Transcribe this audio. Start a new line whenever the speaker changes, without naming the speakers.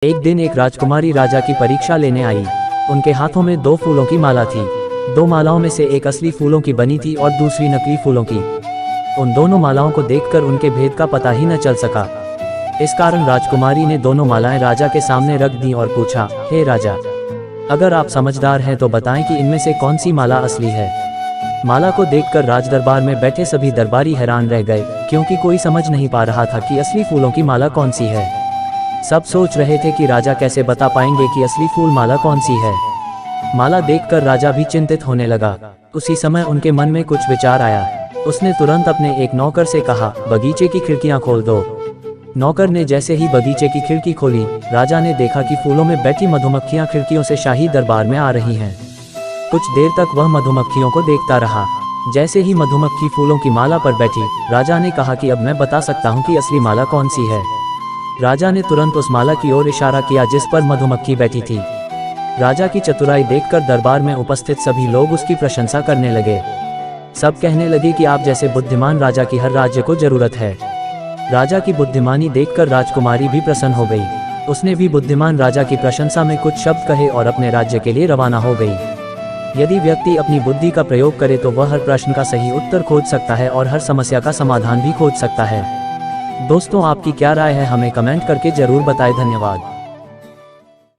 एक दिन एक राजकुमारी राजा की परीक्षा लेने आई। उनके हाथों में 2 फूलों की माला थी। 2 मालाओं में से एक असली फूलों की बनी थी और दूसरी नकली फूलों की। उन दोनों मालाओं को देखकर उनके भेद का पता ही न चल सका। इस कारण राजकुमारी ने दोनों मालाएं राजा के सामने रख दी और पूछा, हे राजा, अगर आप समझदार हैं तो बताएं कि इनमें से कौन सी माला असली है। माला को देखकर राजदरबार में बैठे सभी दरबारी हैरान रह गए, क्योंकि कोई समझ नहीं पा रहा था कि असली फूलों की माला कौन सी है। सब सोच रहे थे कि राजा कैसे बता पाएंगे कि असली फूल माला कौन सी है। माला देखकर राजा भी चिंतित होने लगा। उसी समय उनके मन में कुछ विचार आया। उसने तुरंत अपने एक नौकर से कहा, बगीचे की खिड़कियां खोल दो। नौकर ने जैसे ही बगीचे की खिड़की खोली, राजा ने देखा कि फूलों में बैठी मधुमक्खियां खिड़कियों से शाही दरबार में आ रही हैं। कुछ देर तक वह मधुमक्खियों को देखता रहा। जैसे ही मधुमक्खी फूलों की माला पर बैठी, राजा ने कहा कि अब मैं बता सकता हूँ कि असली माला कौन सी है। राजा ने तुरंत उस माला की ओर इशारा किया जिस पर मधुमक्खी बैठी थी। राजा की चतुराई देखकर दरबार में उपस्थित सभी लोग उसकी प्रशंसा करने लगे। सब कहने लगे कि आप जैसे बुद्धिमान राजा की हर राज्य को जरूरत है। राजा की बुद्धिमानी देखकर राजकुमारी भी प्रसन्न हो गई। उसने भी बुद्धिमान राजा की प्रशंसा में कुछ शब्द कहे और अपने राज्य के लिए रवाना हो गई। यदि व्यक्ति अपनी बुद्धि का प्रयोग करे तो वह हर प्रश्न का सही उत्तर खोज सकता है और हर समस्या का समाधान भी खोज सकता है। दोस्तों, आपकी क्या राय है, हमें कमेंट करके जरूर बताएं। धन्यवाद।